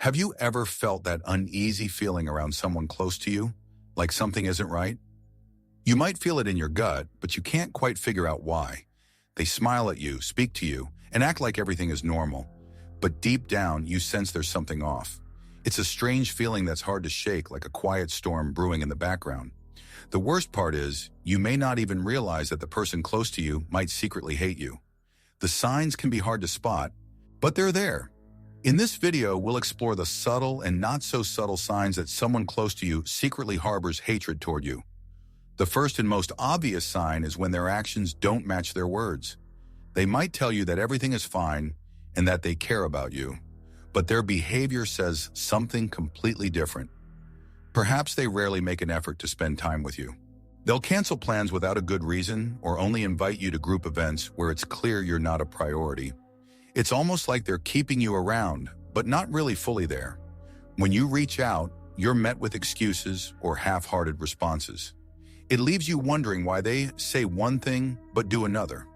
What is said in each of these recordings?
Have you ever felt that uneasy feeling around someone close to you, like something isn't right? You might feel it in your gut, but you can't quite figure out why. They smile at you, speak to you, and act like everything is normal. But deep down, you sense there's something off. It's a strange feeling that's hard to shake, like a quiet storm brewing in the background. The worst part is, you may not even realize that the person close to you might secretly hate you. The signs can be hard to spot, but they're there. In this video, we'll explore the subtle and not so subtle signs that someone close to you secretly harbors hatred toward you. The first and most obvious sign is when their actions don't match their words. They might tell you that everything is fine and that they care about you, but their behavior says something completely different. Perhaps they rarely make an effort to spend time with you. They'll cancel plans without a good reason or only invite you to group events where it's clear you're not a priority. It's almost like they're keeping you around, but not really fully there. When you reach out, you're met with excuses or half-hearted responses. It leaves you wondering why they say one thing but do another.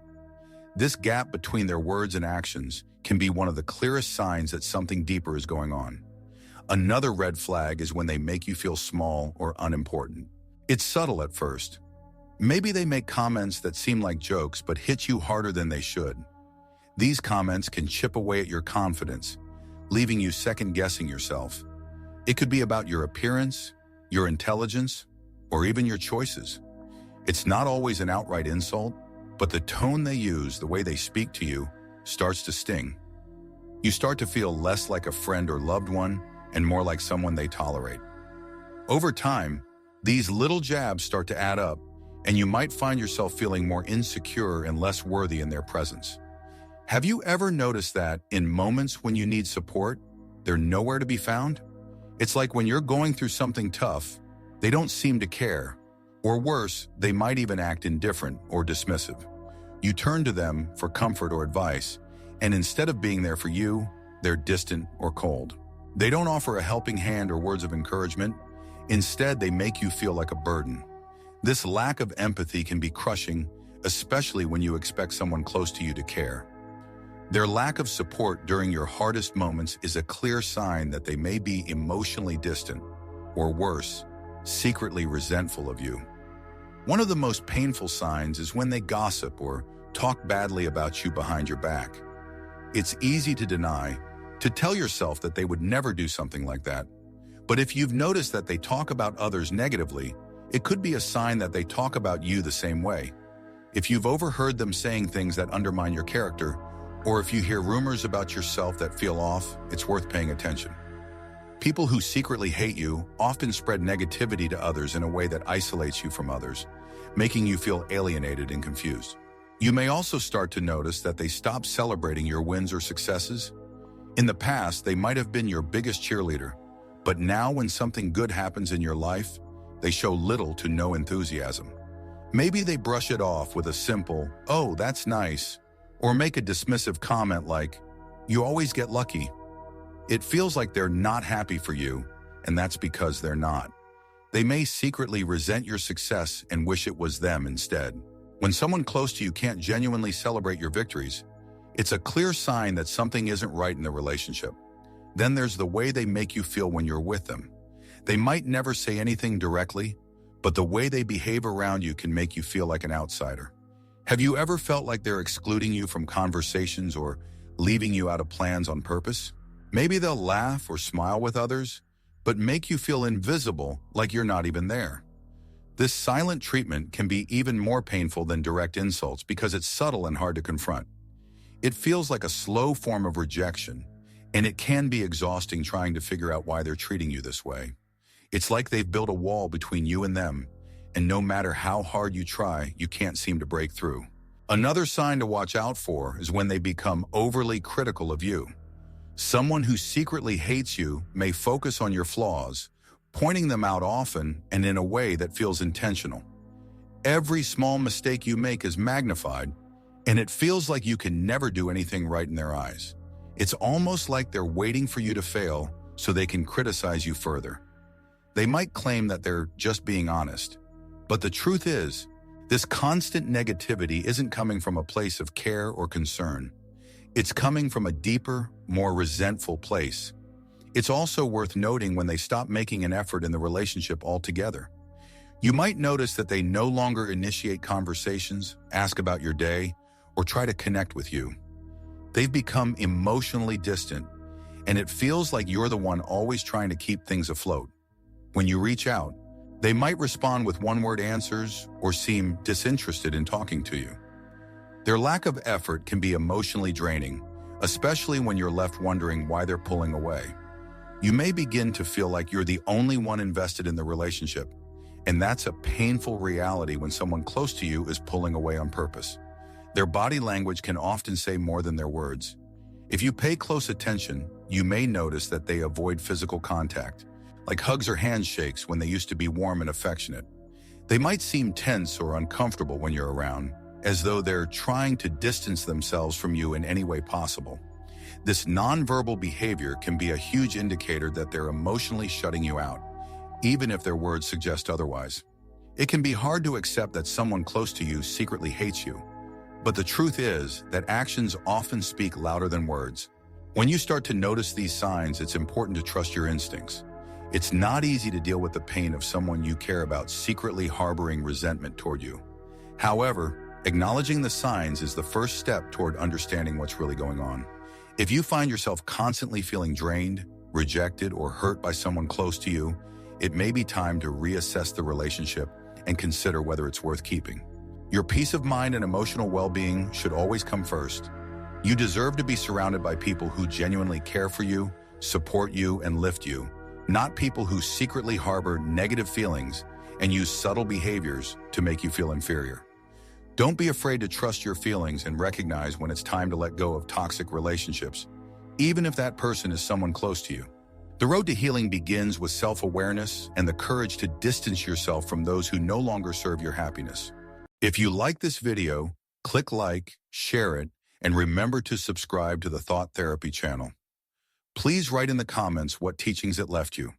This gap between their words and actions can be one of the clearest signs that something deeper is going on. Another red flag is when they make you feel small or unimportant. It's subtle at first. Maybe they make comments that seem like jokes but hit you harder than they should. These comments can chip away at your confidence, leaving you second-guessing yourself. It could be about your appearance, your intelligence, or even your choices. It's not always an outright insult, but the tone they use, the way they speak to you, starts to sting. You start to feel less like a friend or loved one and more like someone they tolerate. Over time, these little jabs start to add up, and you might find yourself feeling more insecure and less worthy in their presence. Have you ever noticed that in moments when you need support, they're nowhere to be found? It's like when you're going through something tough, they don't seem to care. Or worse, they might even act indifferent or dismissive. You turn to them for comfort or advice, and instead of being there for you, they're distant or cold. They don't offer a helping hand or words of encouragement. Instead, they make you feel like a burden. This lack of empathy can be crushing, especially when you expect someone close to you to care. Their lack of support during your hardest moments is a clear sign that they may be emotionally distant, or worse, secretly resentful of you. One of the most painful signs is when they gossip or talk badly about you behind your back. It's easy to deny, to tell yourself that they would never do something like that. But if you've noticed that they talk about others negatively, it could be a sign that they talk about you the same way. If you've overheard them saying things that undermine your character, or if you hear rumors about yourself that feel off, it's worth paying attention. People who secretly hate you often spread negativity to others in a way that isolates you from others, making you feel alienated and confused. You may also start to notice that they stop celebrating your wins or successes. In the past, they might have been your biggest cheerleader, but now when something good happens in your life, they show little to no enthusiasm. Maybe they brush it off with a simple, "Oh, that's nice," or make a dismissive comment like, "You always get lucky." It feels like they're not happy for you, and that's because they're not. They may secretly resent your success and wish it was them instead. When someone close to you can't genuinely celebrate your victories, it's a clear sign that something isn't right in the relationship. Then there's the way they make you feel when you're with them. They might never say anything directly, but the way they behave around you can make you feel like an outsider. Have you ever felt like they're excluding you from conversations or leaving you out of plans on purpose? Maybe they'll laugh or smile with others, but make you feel invisible, like you're not even there. This silent treatment can be even more painful than direct insults because it's subtle and hard to confront. It feels like a slow form of rejection, and it can be exhausting trying to figure out why they're treating you this way. It's like they've built a wall between you and them, and no matter how hard you try, you can't seem to break through. Another sign to watch out for is when they become overly critical of you. Someone who secretly hates you may focus on your flaws, pointing them out often and in a way that feels intentional. Every small mistake you make is magnified, and it feels like you can never do anything right in their eyes. It's almost like they're waiting for you to fail so they can criticize you further. They might claim that they're just being honest, but the truth is, this constant negativity isn't coming from a place of care or concern. It's coming from a deeper, more resentful place. It's also worth noting when they stop making an effort in the relationship altogether. You might notice that they no longer initiate conversations, ask about your day, or try to connect with you. They've become emotionally distant, and it feels like you're the one always trying to keep things afloat. When you reach out, they might respond with one-word answers or seem disinterested in talking to you. Their lack of effort can be emotionally draining, especially when you're left wondering why they're pulling away. You may begin to feel like you're the only one invested in the relationship, and that's a painful reality when someone close to you is pulling away on purpose. Their body language can often say more than their words. If you pay close attention, you may notice that they avoid physical contact, like hugs or handshakes when they used to be warm and affectionate. They might seem tense or uncomfortable when you're around, as though they're trying to distance themselves from you in any way possible. This nonverbal behavior can be a huge indicator that they're emotionally shutting you out, even if their words suggest otherwise. It can be hard to accept that someone close to you secretly hates you, but the truth is that actions often speak louder than words. When you start to notice these signs, it's important to trust your instincts. It's not easy to deal with the pain of someone you care about secretly harboring resentment toward you. However, acknowledging the signs is the first step toward understanding what's really going on. If you find yourself constantly feeling drained, rejected, or hurt by someone close to you, it may be time to reassess the relationship and consider whether it's worth keeping. Your peace of mind and emotional well-being should always come first. You deserve to be surrounded by people who genuinely care for you, support you, and lift you, not people who secretly harbor negative feelings and use subtle behaviors to make you feel inferior. Don't be afraid to trust your feelings and recognize when it's time to let go of toxic relationships, even if that person is someone close to you. The road to healing begins with self-awareness and the courage to distance yourself from those who no longer serve your happiness. If you like this video, click like, share it, and remember to subscribe to the Thought Therapy channel. Please write in the comments what teachings it left you.